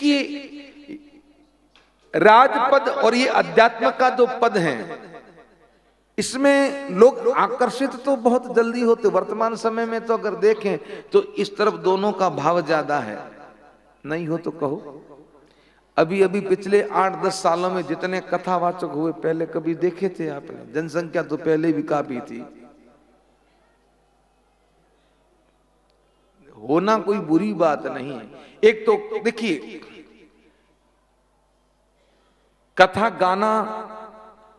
देखिए राजपद और ये अध्यात्म का जो पद है, इसमें लोग आकर्षित तो बहुत जल्दी होते। वर्तमान समय में तो अगर देखें तो इस तरफ दोनों का भाव ज्यादा है। नहीं हो तो कहो। अभी अभी पिछले 8-10 सालों में जितने कथावाचक हुए, पहले कभी देखे थे आपने? जनसंख्या तो पहले भी काफी थी। होना कोई बुरी बात नहीं है। एक तो देखिए कथा गाना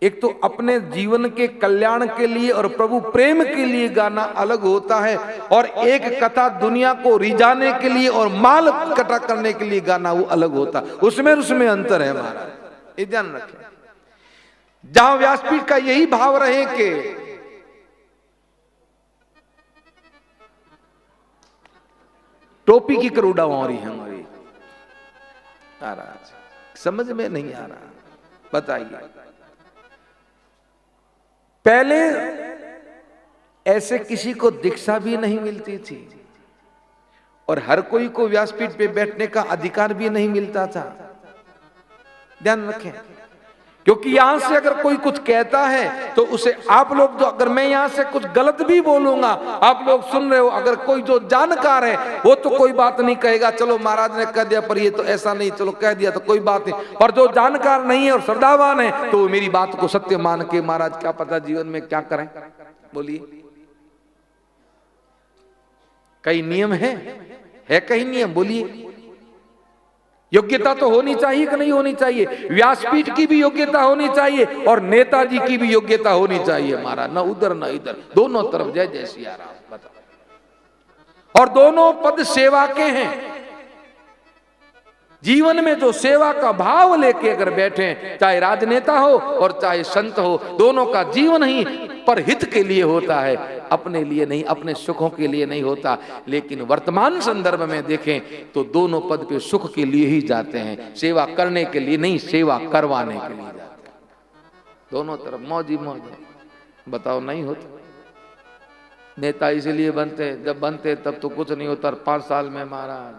एक तो अपने जीवन के कल्याण के लिए और प्रभु प्रेम के लिए गाना अलग होता है, और एक कथा दुनिया को रिझाने के लिए और माल इकट्ठा करने के लिए गाना वो अलग होता है। उसमें अंतर है हमारा, ये ध्यान रखें। जहां व्यासपीठ का यही भाव रहे कि टोपी की करोड़ा वारी है हमारी, समझ में नहीं आ रहा, बताइए। पहले ऐसे किसी को दीक्षा भी नहीं मिलती थी और हर कोई को व्यासपीठ पे बैठने का अधिकार भी नहीं मिलता था। ध्यान रखें, क्योंकि यहां से अगर कोई कुछ कहता है तो उसे आप लोग जो, अगर मैं यहां से कुछ गलत भी बोलूंगा, आप लोग सुन रहे हो, अगर कोई जो जानकार है वो तो कोई बात नहीं कहेगा, चलो महाराज ने कह दिया पर ये तो ऐसा नहीं, चलो कह दिया तो कोई बात नहीं। और जो जानकार नहीं है और श्रद्धावान है तो मेरी बात को सत्य मान के, महाराज क्या पता जीवन में क्या करें, बोलिए। कई नियम है कई नियम, बोलिए। योग्यता तो होनी चाहिए कि नहीं होनी चाहिए? व्यासपीठ की भी योग्यता होनी चाहिए और नेताजी की भी योग्यता होनी चाहिए महाराज, ना उधर ना इधर, दोनों तरफ जय जय सिया राम, बताओ। और दोनों पद सेवा के हैं। जीवन में जो सेवा का भाव लेके अगर बैठे, चाहे राजनेता हो और चाहे संत हो, दोनों का जीवन ही परहित के लिए होता है, अपने लिए नहीं, अपने सुखों के लिए नहीं होता। लेकिन वर्तमान संदर्भ में देखें तो दोनों पद पे सुख के लिए ही जाते हैं, सेवा करने के लिए नहीं, सेवा करवाने के लिए जाते हैं। दोनों तरफ मौज ही मौज है, बताओ। नहीं होता। नेता इसलिए बनते, जब बनते तब तो कुछ नहीं होता, 5 साल में महाराज।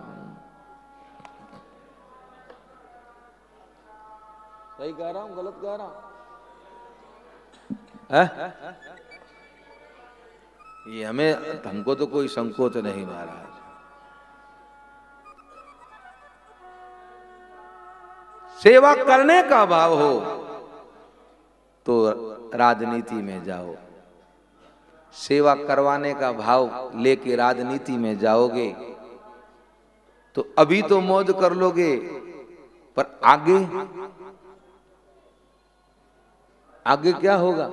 सही कह रहा हूं, गलत कह रहा हूं? ये हमको तो कोई संकोच नहीं महाराज। सेवा करने का भाव हो तो राजनीति में जाओ, सेवा करवाने का भाव लेके राजनीति में जाओगे तो अभी तो मौज कर लोगे, पर आगे क्या होगा?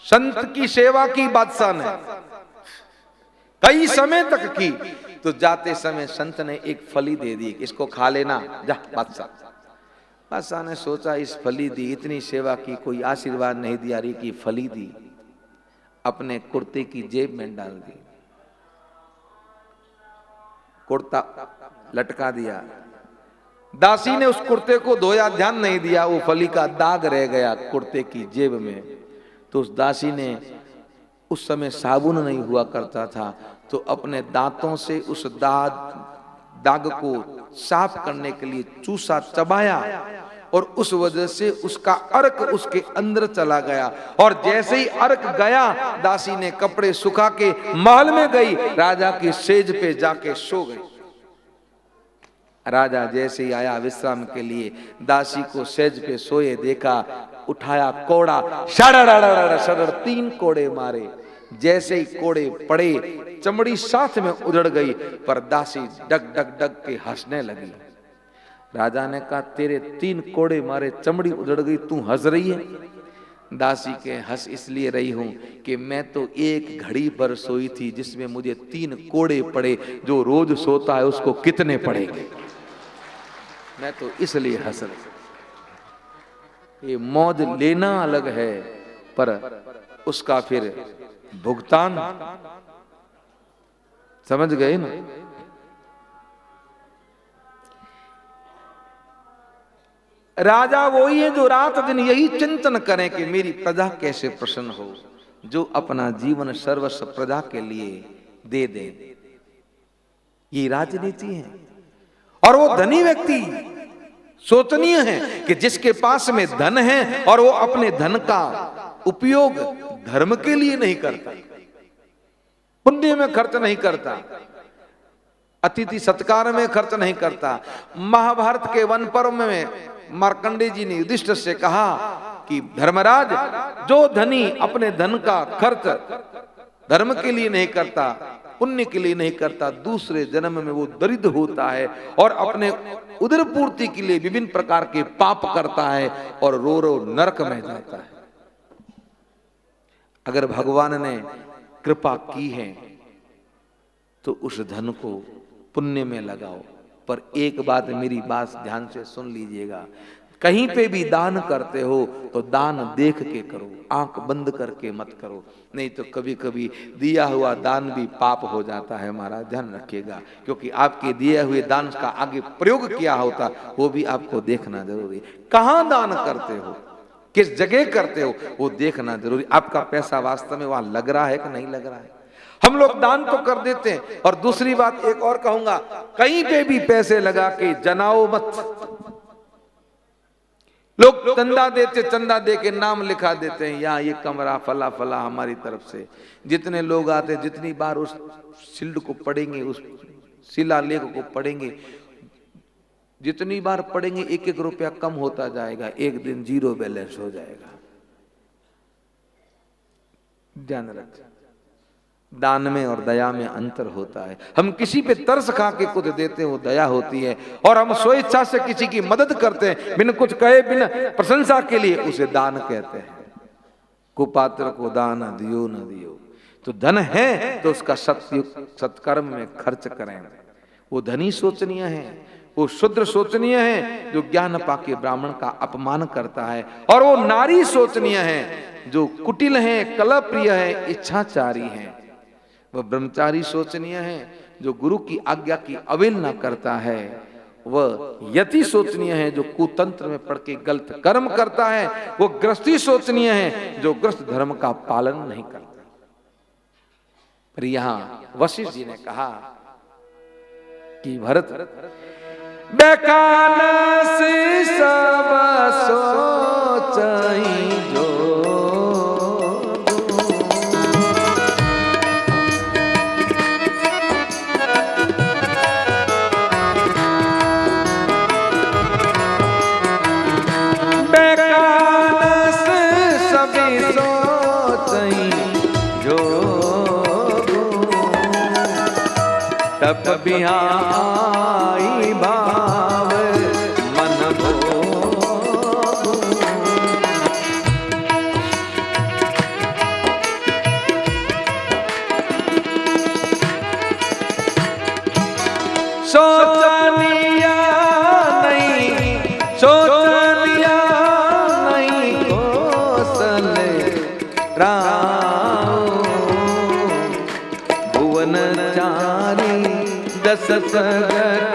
संत की सेवा की बादशाह ने कई समय तक की, तो जाते समय संत ने एक फली दे दी, इसको खा लेना जा। बादशाह ने सोचा इस फली दी, इतनी सेवा की, कोई आशीर्वाद नहीं दिया, री की फली दी, अपने कुर्ते की जेब में डाल दी, कुर्ता लटका दिया। दासी ने उस कुर्ते को धोया, ध्यान नहीं दिया, वो फली का दाग रह गया कुर्ते की जेब में। तो उस दासी ने, उस समय साबुन नहीं हुआ करता था, तो अपने दांतों से उस दाग को साफ करने के लिए चूसा, चबाया, और उस वजह से उसका अर्क उसके अंदर चला गया। और जैसे ही अर्क गया, दासी ने कपड़े सुखा के महल में गई, राजा की सेज पे जाके सो गई। राजा जैसे ही आया विश्राम के लिए, दासी को सेज पे सोए देखा, उठाया कोड़ा, शरर 3 कोड़े मारे। जैसे ही कोड़े पड़े, चमड़ी साथ में उधड़ गई, पर दासी डग डग डग के हंसने लगी। राजा ने कहा, तेरे 3 कोड़े मारे, चमड़ी उधड़ गई, तू हंस रही है? दासी के, हंस इसलिए रही हूं कि मैं तो एक घड़ी पर सोई थी जिसमें मुझे 3 कोड़े पड़े, जो रोज सोता है उसको कितने पड़ेंगे, मैं तो इसलिए हंस रही। ये मौज लेना अलग है, पर उसका फिर भुगतान, समझ गए ना? राजा वही है जो रात दिन यही चिंतन करें कि मेरी प्रजा कैसे प्रसन्न हो, जो अपना जीवन सर्वस्व प्रजा के लिए दे दे। ये राजनीति है। और वो धनी व्यक्ति सोचनीय है कि जिसके पास में धन है और वो अपने धन का उपयोग धर्म के लिए नहीं करता, पुण्य में खर्च नहीं करता, अतिथि सत्कार में खर्च नहीं करता। महाभारत के वन पर्व में मार्कंडेय जी ने युधिष्ठिर से कहा कि धर्मराज, जो धनी अपने धन का खर्च धर्म के लिए नहीं करता, पुण्य के लिए नहीं करता, दूसरे जन्म में वो दरिद्र होता है और अपने उदर पूर्ति के लिए विभिन्न प्रकार के पाप करता है और रो रो नरक में जाता है। अगर भगवान ने कृपा की है तो उस धन को पुण्य में लगाओ। पर एक बात, मेरी बात ध्यान से सुन लीजिएगा, कहीं पे भी दान करते हो तो दान देख के करो, आंख बंद करके मत करो, नहीं तो कभी कभी दिया हुआ दान भी पाप हो जाता है। महाराज ध्यान रखिएगा, क्योंकि आपके दिए हुए दान का आगे प्रयोग किया होता वो भी आपको देखना जरूरी। कहां दान करते हो, किस जगह करते हो, वो देखना जरूरी। आपका पैसा वास्तव में वहां लग रहा है कि नहीं लग रहा है। हम लोग दान तो कर देते हैं। और दूसरी बात एक और कहूंगा, कहीं पे भी पैसे लगा के जनाओ मत। लोग चंदा देते, चंदा दे के नाम लिखा देते हैं, यहाँ ये कमरा फला फला हमारी तरफ से। जितने लोग आते, जितनी बार उस शिल्ड को पढ़ेंगे, उस शिलालेख को पढ़ेंगे, जितनी बार पढ़ेंगे एक एक रुपया कम होता जाएगा, एक दिन जीरो बैलेंस हो जाएगा। ध्यान रखें, दान में और दया में अंतर होता है। हम किसी पे तरस खा के कुछ देते हैं वो दया होती है, और हम स्वेच्छा से किसी की मदद करते हैं बिन कुछ कहे, बिन प्रशंसा के लिए, उसे दान कहते हैं। कुपात्र को दान दियो न दियो। तो धन है तो उसका सत्कर्म में खर्च करें। वो धनी सोचनीय है, वो शूद्र सोचनीय है जो ज्ञान पाके ब्राह्मण का अपमान करता है, और वो नारी सोचनीय है जो कुटिल है, कलह प्रिय है, इच्छाचारी है। वह ब्रह्मचारी सोचनीय है जो गुरु की आज्ञा की अवहेलना करता है। वह यति सोचनीय है जो कुतंत्र में पड़ के गलत कर्म करता है। वो गृहस्थी सोचनीय है जो गृहस्थ धर्म का पालन नहीं करता। पर यहां वशिष्ठ जी ने कहा कि भरत, बेकान से सब सोचई जो तप बिहाई भाव मन भो। सोचनिया नहीं, सोचनिया नहीं कौशल राम, भुवन चारी दस सगत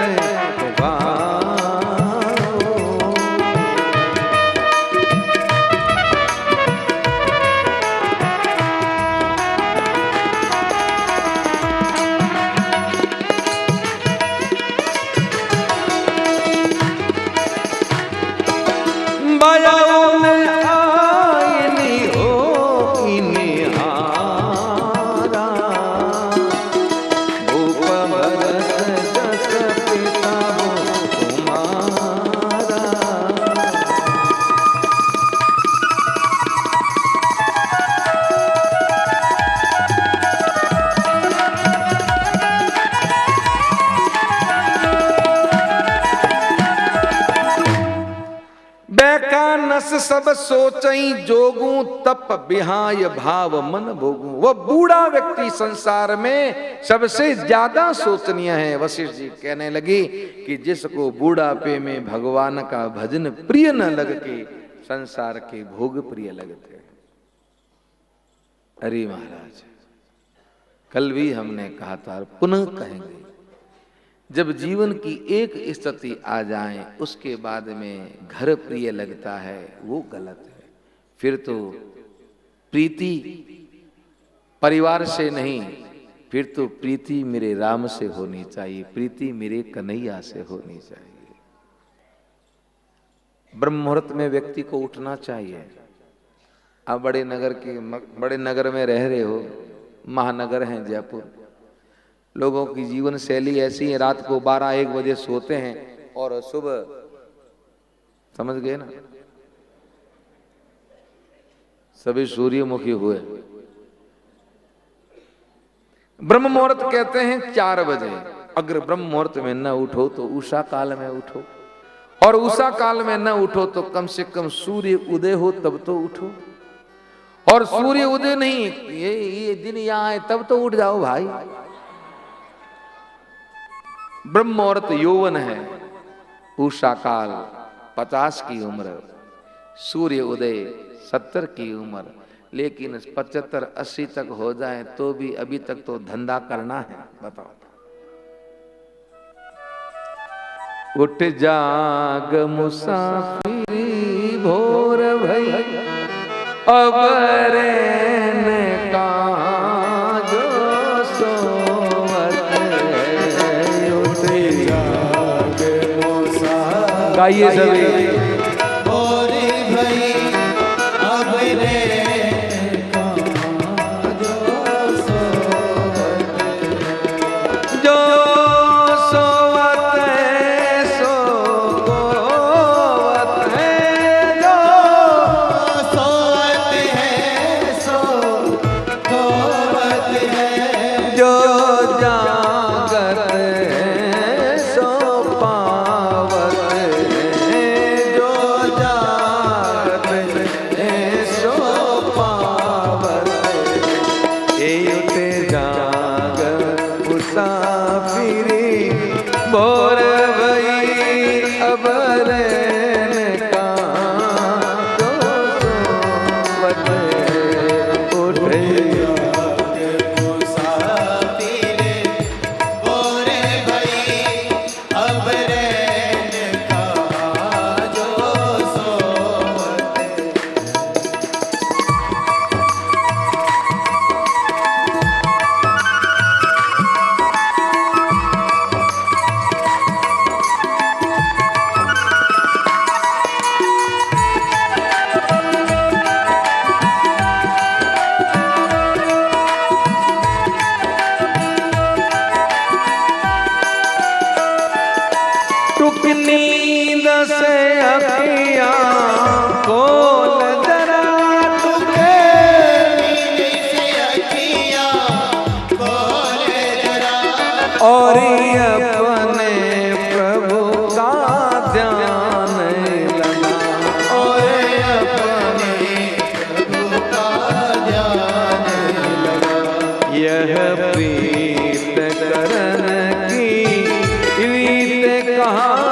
सब सोचई जोगू तप बिहाय भाव मन भोगू। वह बूढ़ा व्यक्ति संसार में सबसे ज्यादा सोचनीय है। वशिष्ठ जी कहने लगी कि जिसको बूढ़ापे में भगवान का भजन प्रिय न लग के संसार के भोग प्रिय लगते। अरे महाराज, कल भी हमने कहा था, पुनः कहेंगे, जब जीवन की एक स्थिति आ जाए उसके बाद में घर प्रिय लगता है, वो गलत है। फिर तो प्रीति परिवार से नहीं, फिर तो प्रीति मेरे राम से होनी चाहिए, प्रीति मेरे कन्हैया से होनी चाहिए। ब्रह्म मुहूर्त में व्यक्ति को उठना चाहिए। आप बड़े नगर में रह रहे हो, महानगर है जयपुर, लोगों की जीवन शैली ऐसी है, रात को 12-1 बजे सोते हैं और सुबह, समझ गए ना, सभी सूर्यमुखी हुए। ब्रह्म मुहूर्त कहते हैं 4 बजे। अगर ब्रह्म मुहूर्त में न उठो तो उषा काल में उठो, और उषा काल में न उठो तो कम से कम सूर्य उदय हो तब तो उठो। और सूर्य उदय नहीं, ये दिन यहां है तब तो उठ जाओ भाई। ब्रह्म मुहूर्त यौवन है, उषा काल 50 की उम्र, सूर्य उदय 70 की उम्र। लेकिन 75-80 तक हो जाए तो भी अभी तक तो धंधा करना है। बताओ, उठ जाग मुसाफिरी भोर भई, अब रैन का जो सोवत है। उठ जाग मुसाफिरी, गाइए सभी। नींद से अखियां खोल जरा, तुझे नींद से अखियां खोल जरा, और अपने प्रभु का ध्यान लगा, और अपने प्रभु का ध्यान लगा। यह प्रीत करन की रीत कहाँ,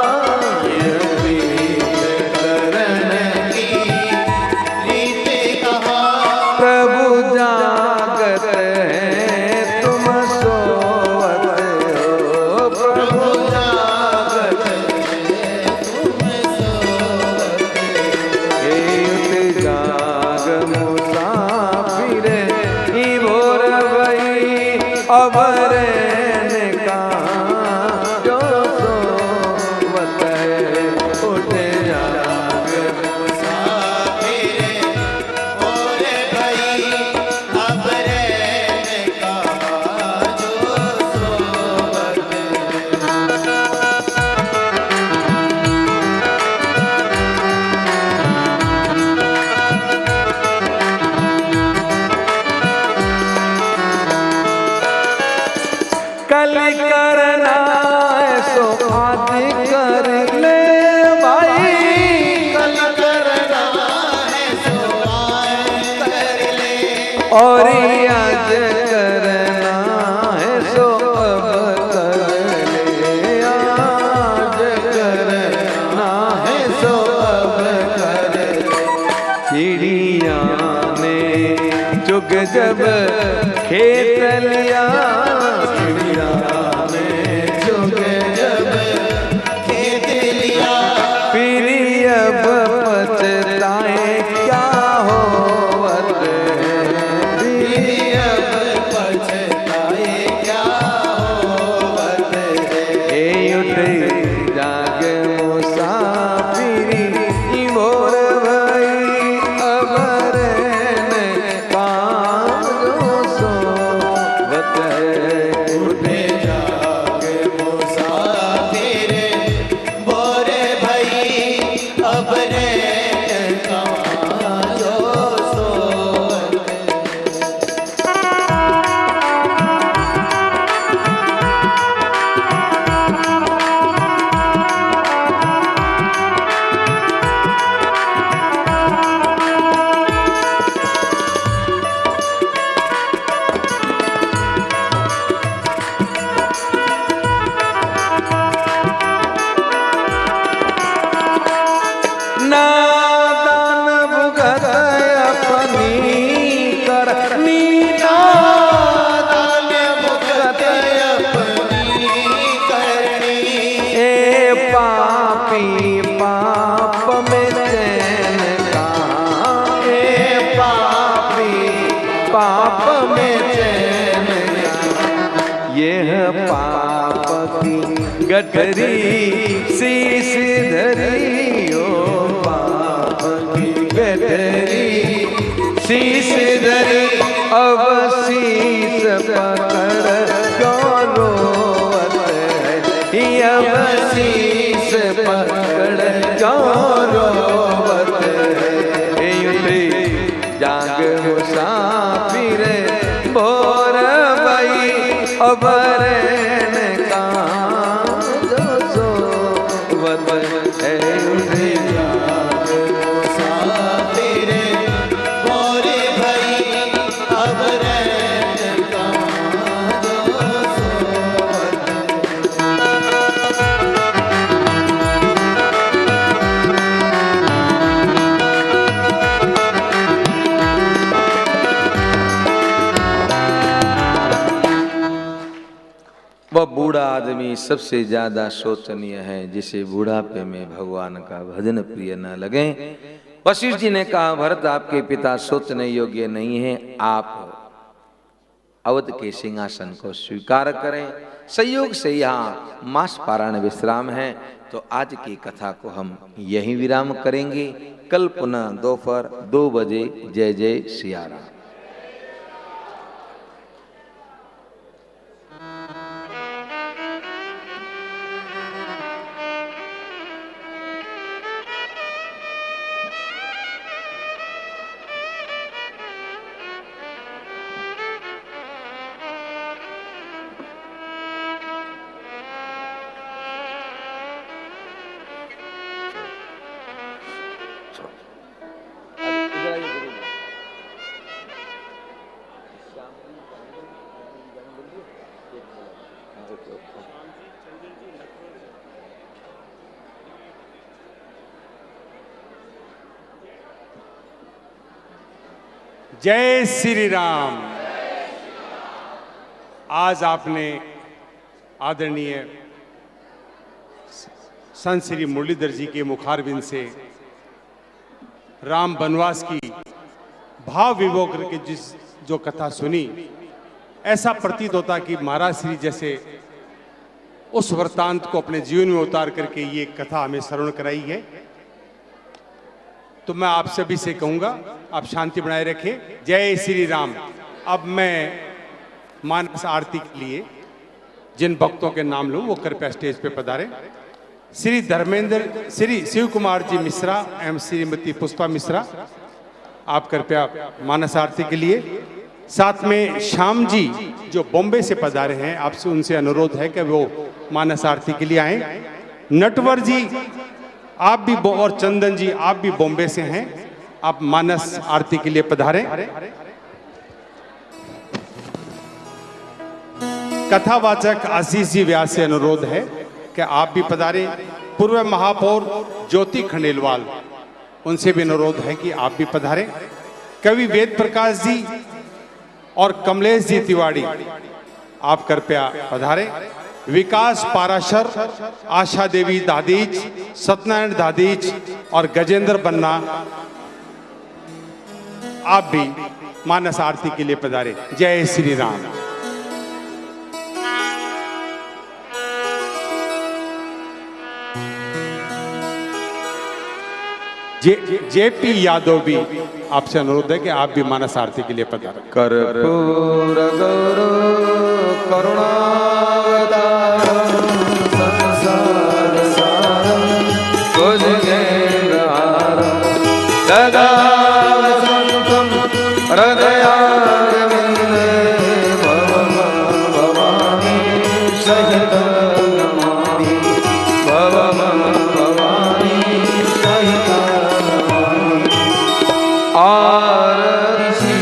कल करना सो आज कर ले भाई, कल करना है सो आज कर ले, और आज करना है सो अब कर ले, आज करना है सो अब कर ले। चिड़िया ने चुग जब खेत लिया, पछताए क्या होवत, पाप में चैन यह पाप की गठरी शीश धरियो, पाप की गठरी शीश धरी, अब शीश पकड़ क्यों रोवत है, अब शीश पकड़ क्यों रोवत है। जाग मुसाफिर भोर भई, अब रैन का जो सोवत है। जाग मुसाफिर भोर भई, अब रैन का जो सोवत वह बूढ़ा आदमी सबसे ज्यादा शोचनीय है, जिसे बुढ़ापे में भगवान का भजन प्रिय न लगे। वशिष्ठ जी ने कहा, भरत आपके पिता सोचने योग्य नहीं है, आप अवध के सिंहासन को स्वीकार करें। संयोग से यहाँ मास पारायण विश्राम है, तो आज की कथा को हम यहीं विराम करेंगे। कल पुनः दोपहर 2 बजे। जय जय सिया राम। जय श्री राम। आज आपने आदरणीय संत श्री मुरलीधर जी के मुखारविंद से राम वनवास की भाव विभोर करके जो कथा सुनी, ऐसा प्रतीत होता कि महाराज श्री जैसे उस वृत्तांत को अपने जीवन में उतार करके ये कथा हमें श्रवण कराई है। तो मैं आप सभी से कहूंगा, आप शांति बनाए रखें। जय श्री राम। अब मैं मानस आरती के लिए जिन भक्तों के नाम लूं वो कृपया स्टेज पे पधारें। श्री धर्मेंद्र, श्री शिव कुमार जी मिश्रा एवं श्रीमती पुष्पा मिश्रा, आप कृपया मानस आरती के लिए। साथ में श्याम जी जो बॉम्बे से पधारे हैं, आपसे उनसे अनुरोध है कि वो मानस आरती के लिए आए। नटवर जी आप भी, और चंदन जी आप भी बॉम्बे से हैं, आप मानस आरती के लिए पधारें। कथावाचक आशीष जी व्यास से अनुरोध है कि आप भी पधारें। पूर्व महापौर ज्योति खंडेलवाल, उनसे भी अनुरोध है कि आप भी पधारें। कवि वेद प्रकाश जी और कमलेश जी तिवारी, आप कृपया पधारें। विकास पाराशर, आशा देवी दादीज, सत्यनारायण दादीज और गजेंद्र बन्ना, आप भी मानस आरती के लिए पधारे। जय श्री राम। जेपी यादव भी आपसे अनुरोध है कि आप भी मानस आरती के लिए पधारें। कर्पूर गौरव करुणावतारम संसार सारम भुजगेन्द्रहारम सदा वसंतम हृदयारविंदे भवं भवानी सहितं नमामि भवं भवानी सहितं नमामि। आरती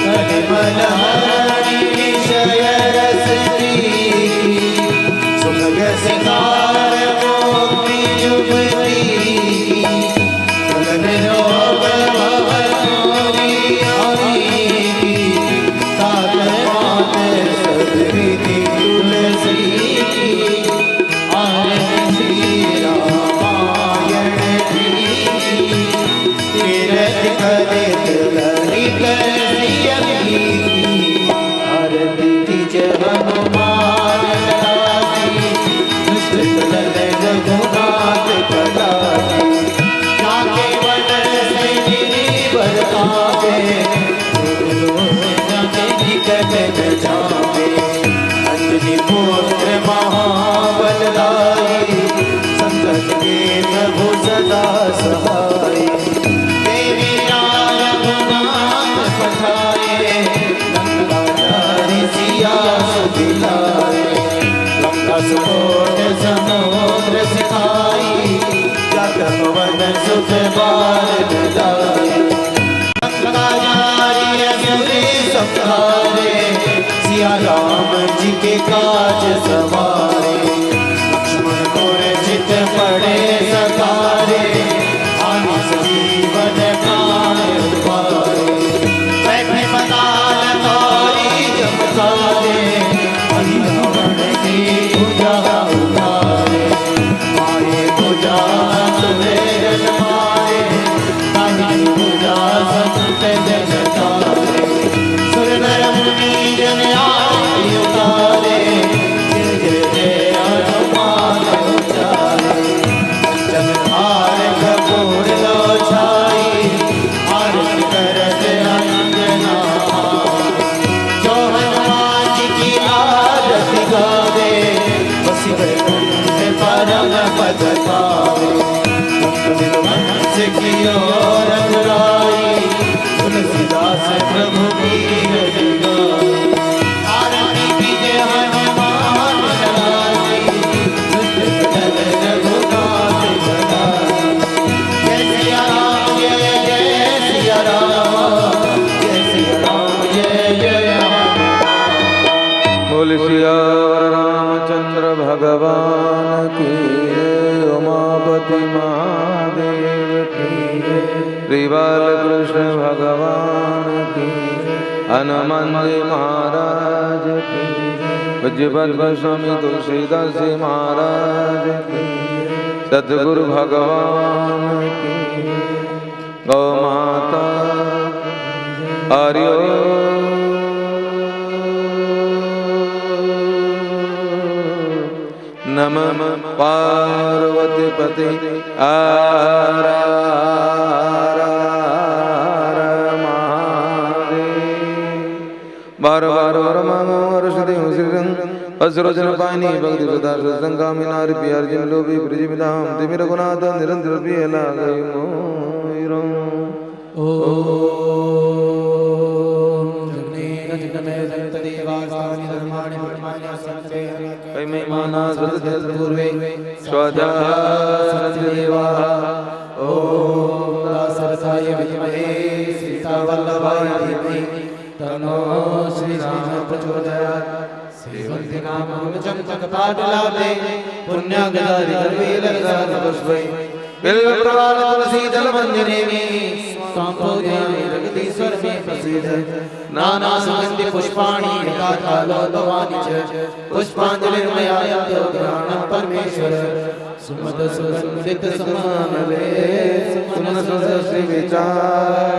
कलिमलहारी विषय रस प्रीति सुभग सिंगार मोक्ति युवती गगन लोक भवनोरी आईति तात मात सब विधि तुलसी आरती श्री रामायण प्रीति तीरथ कलित ललित सियति आरती तिज हनुमान लागी दुष्ट दल रघुनाथ कलागी जाके वन से गिरी बरतावे जाके निकट न जावे अंजनी पुत्र महाबल लाई संकट के प्रभु सदा सहाय देवी रघुनाथ पठाए लंकाचारी सिया सुदिलाए लंका सपोट समुद्र सिखाई जग पवन सुख बार दिलाए लंकाचारी असुरी संहारे सिया राम जी के काज सवारे लक्ष्मण मूर्छित पड़े सतारे आने संजीवन प्राण उबारे बैठे पताल तोरी जमकारे हरि रावण की भुजा उतारे मारे भुजा सुमेरन मारे ताहि भुजा संत जन तारे सुर नर मुनि जन आरती उतारे जय जय जय हनुमान उचारे चमत्कार कपूर लो छाई आरती करत अंजना जो हनुमान जी की आरती गावे बसी वैकुंठ परम पद पावे वंश की ओर रघुराई तुलसीदास प्रभु की रति गाई आरती कीजे हनुमान लागी दुष्ट दल रघुनाथ कलागी जय सिया राम जय सिया राम जय सिया राम जय बोल सियावर रामचंद्र भगवान की जय, उमापति महादेव की जय, श्री बालकृष्ण भगवान की जय, हनुमान जी महाराज की जय, पूज्यपाद गोस्वामी तुलसीदास जी महाराज की जय, सद्गुरु भगवान की जय, गौ माता हरिओ नमः पार्वती पते हर महादेव बार बार वर मांगो वर्षति श्रीरंग असुरजन पानी भक्ति सुधा संगामी नारी प्यार जिम लोभी ब्रजविधाम तिमिर रघुनाथ निरंतर प्रिय लागई मोहिरो माना पूर्वे स्वदेवा ओम सरसाय विद्महे सीतावल्लभाय धीमहि तन्नो श्री राम प्रचोदयात् श्रीवंति नाम चंपकपाटलाते पुण्यगदाधि गर्वीरसाद पुष्पै बिल्वप्रवाल तुलसी जलमंजनेमि स्वाम्भोजयामि जगदीश्वर मे प्रसीद नाना सुगंधि पुष्पाणि यथाकालोद्भवानि च पुष्पांजलिर्मया यतो ग्रहणं परमेश्वर सुमत सुगंधित समानवे सुमन सुदर्शि विचार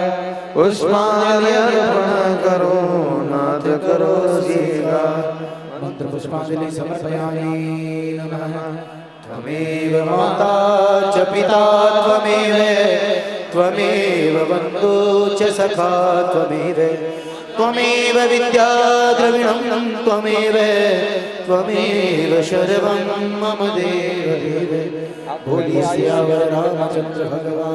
पुष्पांजलि अर्पण करो नाथ करो स्वीकार मंत्र पुष्पांजलि समर्पयामि नमः त्वमेव माता च पिता त्वमेव बन्धु च सखा त्वमेव विद्या द्रविणं त्वमेव सर्वं मम देव बोलिए सियावर रामचंद्र भगवान।